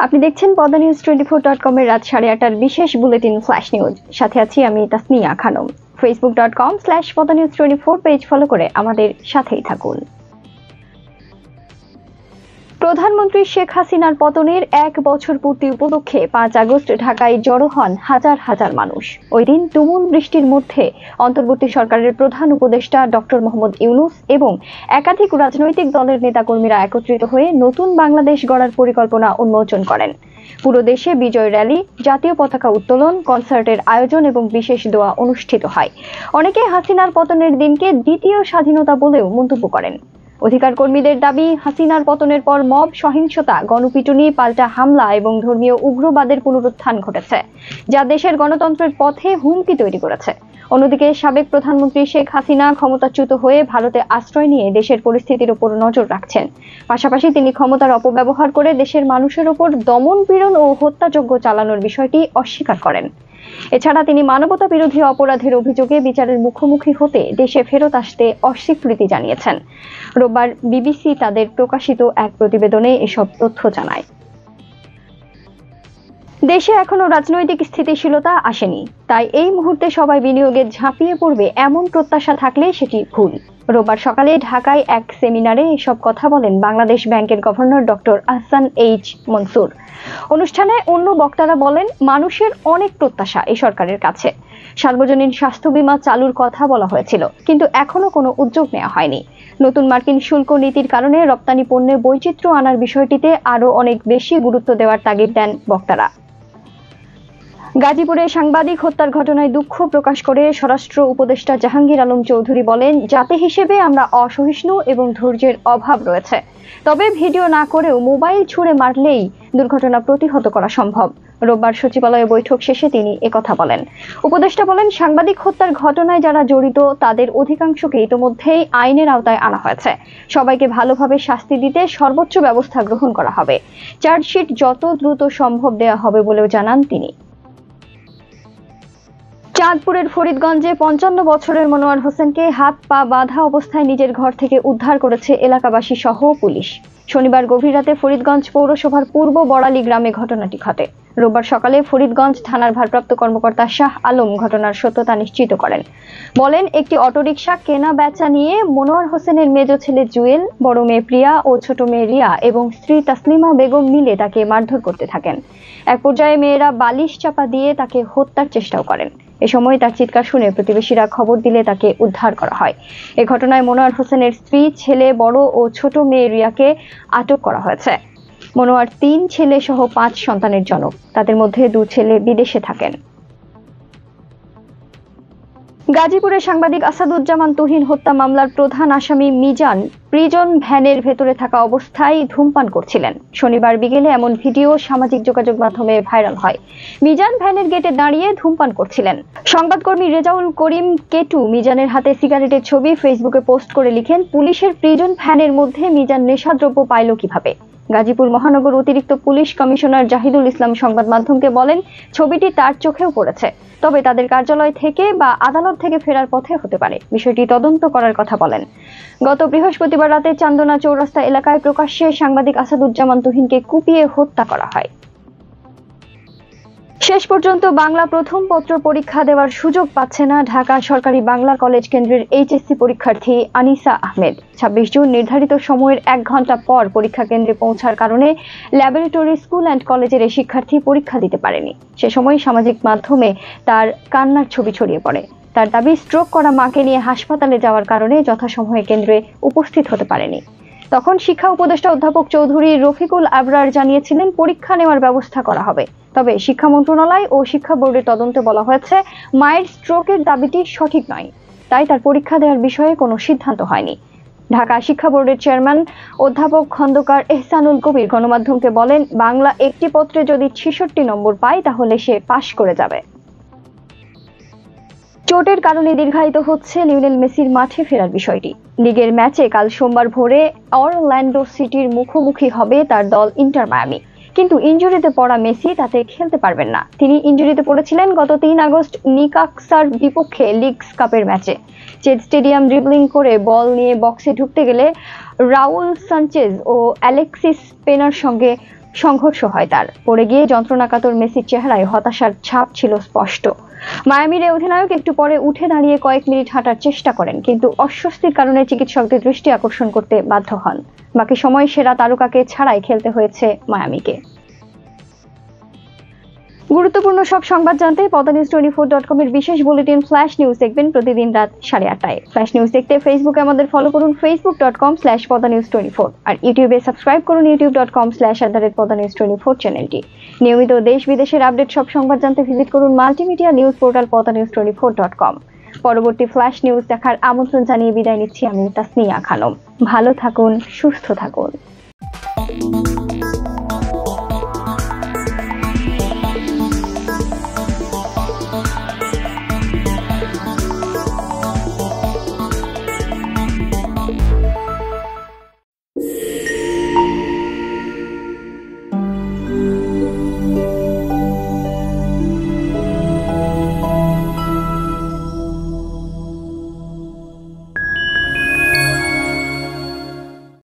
আপনি দেখছেন পদ্মানিউজ24.com এর রাত 8:30টার বিশেষ বুলেটিন ফ্ল্যাশ নিউজ। সাথে আছি আমি তাসনিয়া খানম। facebook.com/পদ্মানিউজ24 পেজ ফলো করে আমাদের সাথেই থাকুন। প্রধানমন্ত্রী শেখ হাসিনার পতনের 1 বছর পূর্তি উপলক্ষে 5 আগস্ট ঢাকায় জড়ো হন হাজার হাজার মানুষ। ওই দিন তুমুল বৃষ্টির মধ্যে অন্তর্বর্তী সরকারের প্রধান উপদেষ্টা ডক্টর মোহাম্মদ ইউনূস এবং একাধিক রাজনৈতিক দলের নেতাকর্মীরা একত্রিত হয়ে নতুন বাংলাদেশ গড়ার পরিকল্পনা উন্মোচন করেন। পুরো দেশে বিজয় র্যালি, জাতীয় পতাকা উত্তোলন, কনসার্টের আয়োজন এবং বিশেষ দোয়া অনুষ্ঠিত হয়। অনেকে হাসিনার পতনের দিনকে দ্বিতীয় স্বাধীনতা বলেও মন্তব্য করেন। অধিকার কর্মীদের দাবি, হাসিনার পতনের পর মব সহিংসতা, গণপিটুনি, পাল্টা হামলা এবং ধর্মীয় উগ্রবাদের পুনরুত্থান ঘটেছে, যা দেশের গণতন্ত্রের পথে হুমকি তৈরি করেছে। অন্যদিকে সাবেক প্রধানমন্ত্রী শেখ হাসিনা ক্ষমতাচ্যুত হয়ে ভারতে আশ্রয় নিয়ে দেশের পরিস্থিতির উপর নজর রাখছেন। পাশাপাশি তিনি ক্ষমতার অপব্যবহার করে দেশের মানুষের উপর দমন পীড়ন ও হত্যাযজ্ঞ চালানোর বিষয়টি অস্বীকার করেন। এছাড়া তিনি মানবতা বিরোধী অপরাধের অভিযোগে বিচারের মুখোমুখি হতে দেশে ফেরত আসতে অস্বীকৃতি জানিয়েছেন। রোববার বিবিসি তাদের প্রকাশিত এক প্রতিবেদনে এসব তথ্য জানায়। দেশে এখনো রাজনৈতিক স্থিতিশীলতা আসেনি, তাই এই মুহূর্তে সবাই বিনিয়োগে ঝাঁপিয়ে পড়বে এমন প্রত্যাশা থাকলে সেটি ভুল। রোববার সকালে ঢাকায় এক সেমিনারে এসব কথা বলেন বাংলাদেশ ব্যাংকের governor doctor Ahsan H Mansur. অনুষ্ঠানে অন্য বক্তারা বলেন, মানুষের অনেক প্রত্যাশা এই সরকারের কাছে। সার্বজনীন স্বাস্থ্য বীমা চালুর কথা বলা হয়েছিল, কিন্তু এখনো কোনো উদ্যোগ নেওয়া হয়নি। নতুন মার্কিন শুল্ক নীতির কারণে রপ্তানি পণ্যে বৈচিত্র্য আনার বিষয়টিতে আরও অনেক বেশি গুরুত্ব দেওয়ার তাগিদ দেন বক্তারা। গাজীপুরে সাংবাদিক হত্যার ঘটনায় দুঃখ প্রকাশ করে স্বরাষ্ট্র উপদেষ্টা জাহাঙ্গীর আলম চৌধুরী বলেন, জাতি হিসেবে আমরা অসহিষ্ণু এবং ধৈর্যের অভাব রয়েছে। তবে ভিডিও না করেও মোবাইল ছুঁড়ে মারলেই দুর্ঘটনা প্রতিহত করা সম্ভব। রোববার সচিবালয়ে বৈঠক শেষে তিনি একথা বলেন। উপদেষ্টা বলেন, সাংবাদিক হত্যার ঘটনায় যারা জড়িত তাদের অধিকাংশকে ইতোমধ্যেই আইনের আওতায় আনা হয়েছে। সবাইকে ভালোভাবে শাস্তি দিতে সর্বোচ্চ ব্যবস্থা গ্রহণ করা হবে। চার্জশিট যত দ্রুত সম্ভব দেওয়া হবে বলেও জানান তিনি। চাঁদপুরের ফরিদগঞ্জে 55 বছরের মনোয়ার হোসেনকে হাত পা বাঁধা অবস্থায় নিজের ঘর থেকে উদ্ধার করেছে এলাকাবাসী সহ পুলিশ। শনিবার গভীর রাতে ফরিদগঞ্জ পৌরসভার পূর্ব বড়ালী গ্রামে ঘটনাটি ঘটে। রোববার সকালে ফরিদগঞ্জ থানার ভারপ্রাপ্ত কর্মকর্তা শাহ আলম ঘটনার সত্যতা নিশ্চিত করেন। বলেন, একটি অটোরিকশা কেনা বেচা নিয়ে মনোয়ার হোসেনের মেজ ছেলে জুয়েল, বড় মেয়ে প্রিয়া ও ছোট মেয়ে রিয়া এবং স্ত্রী তাসলিমা বেগম মিলে তাকে মারধর করতে থাকেন। এক পর্যায়ে মেয়েরা বালিশ চাপা দিয়ে তাকে হত্যার চেষ্টাও করেন। এ সময় তার চিৎকার শুনে প্রতিবেশীরা খবর দিলে তাকে উদ্ধার করা হয়। এ ঘটনায় মনোয়ার হোসেনের স্ত্রী, ছেলে, বড় ও ছোট মেয়ে রিয়াকে আটক করা হয়েছে। মনোয়ার 3 ছেলে সহ 5 সন্তানের জনক। তাদের মধ্যে 2 ছেলে বিদেশে থাকেন। গাজীপুরের সাংবাদিক আসাদুজ্জামান তুহিন হত্যা মামলার প্রধান আসামি মিজান প্রিজন ভ্যানের ভেতরে থাকা অবস্থায় ধূমপান করছিলেন। শনিবার বিকেলে এমন ভিডিও সামাজিক যোগাযোগ মাধ্যমে ভাইরাল হয়। মিজান ভ্যানের গেটে দাঁড়িয়ে ধূমপান করছিলেন। সংবাদকর্মী রেজাউল করিম কেটু মিজানের হাতে সিগারেটের ছবি ফেসবুকে পোস্ট করে লিখেন, পুলিশের প্রিজন ভ্যানের মধ্যে মিজান নেশাদ্রব্য পাইল কিভাবে। গাজীপুর মহানগর অতিরিক্ত পুলিশ কমিশনার জাহিদুল ইসলাম সংবাদ মাধ্যমকে বলেন, ছবিটি তার চোখেও পড়েছে, তবে তাদের কার্যালয় থেকে বা আদালত থেকে ফেরার পথে হতে পারে। বিষয়টি তদন্ত করার কথা বলেন। গত বৃহস্পতিবার রাতে চান্দনা চৌরাস্তা এলাকায় প্রকাশ্যে সাংবাদিক আসাদুজ্জামান তুহিনকে কুপিয়ে হত্যা করা হয়। শেষ পর্যন্ত বাংলা প্রথম পত্র পরীক্ষা দেওয়ার সুযোগ পাচ্ছে না ঢাকা সরকারি বাংলা কলেজ কেন্দ্রের এইচএসসি পরীক্ষার্থী আনিসা আহমেদ। 26 জুন নির্ধারিত সময়ের 1 ঘন্টা পর পরীক্ষা কেন্দ্রে পৌঁছার কারণে ল্যাবরেটরি স্কুল অ্যান্ড কলেজের এই শিক্ষার্থী পরীক্ষা দিতে পারেনি। সে সময় সামাজিক মাধ্যমে তার কান্নার ছবি ছড়িয়ে পড়ে। তার দাবি, স্ট্রোক করা মাকে নিয়ে হাসপাতালে যাওয়ার কারণে যথাসময়ে কেন্দ্রে উপস্থিত হতে পারেনি। তখন শিক্ষা উপদেষ্টা অধ্যাপক চৌধুরী রফিকুল আবরার জানিয়েছিলেন, পরীক্ষা নেওয়ার ব্যবস্থা করা হবে। তবে শিক্ষা মন্ত্রণালয় ও শিক্ষা বোর্ডের তদন্তে বলা হয়েছে, মায়ের স্ট্রোকের দাবিটি সঠিক নয়, তাই তার পরীক্ষা দেওয়ার বিষয়ে কোনো সিদ্ধান্ত হয়নি। ঢাকা শিক্ষা বোর্ডের চেয়ারম্যান অধ্যাপক খন্দকার এহসানুল কবির গণমাধ্যমকে বলেন, বাংলা একটি পত্রে যদি 66 নম্বর পায় তাহলে সে পাশ করে যাবে। চোটের কারণে দীর্ঘায়িত হচ্ছে লিওনেল মেসির মাঠে ফেরার বিষয়টি। লিগের ম্যাচে কাল সোমবার ভোরে অরল্যান্ডো সিটির মুখোমুখি হবে তার দল ইন্টার মায়ামি। কিন্তু ইনজুরিতে পড়া মেসি তাতে খেলতে পারবেন না। তিনি ইনজুরিতে পড়েছিলেন গত 3 আগস্ট নিকাক্সার বিপক্ষে লিগস কাপের ম্যাচে। চেজ স্টেডিয়াম ড্রিবলিং করে বল নিয়ে বক্সে ঢুকতে গেলে রাউল সানচেজ ও অ্যালেক্সিস পেনার সঙ্গে সংঘর্ষ হয় তার। পড়ে গিয়ে যন্ত্রণাকাতর মেসির চেহারায় হতাশার ছাপ ছিল স্পষ্ট। মায়ামির এই অধিনায়ক একটু পরে উঠে দাঁড়িয়ে কয়েক মিনিট হাঁটার চেষ্টা করেন, কিন্তু অস্বস্তির কারণে চিকিৎসকদের দৃষ্টি আকর্ষণ করতে বাধ্য হন। বাকি সময় সেরা তারকাকে ছাড়াই খেলতে হয়েছে মায়ামিকে। গুরুত্বপূর্ণ সব সংবাদ জানতে পদানিউজ24.com এর বিশেষ বুলেটিন ফ্ল্যাশ নিউজ দেখবেন প্রতিদিন রাত 8:30টায়। ফ্ল্যাশ নিউজ দেখতে ফেসবুকে আমাদের ফলো করুন facebook.com/পদানিউজ24 আর ইউটিউবে সাবস্ক্রাইব করুন youtube.com/পদানিউজ24 চ্যানেলটি। নিয়মিত দেশ বিদেশের আপডেট সব সংবাদ জানতে ভিজিট করুন মাল্টিমিডিয়া নিউজ পোর্টাল পদানিউজ24.com। পরবর্তী ফ্ল্যাশ নিউজ দেখার আমন্ত্রণ জানিয়ে বিদায় নিচ্ছি আমি তাসনিয়া খানম। ভালো থাকুন, সুস্থ থাকুন।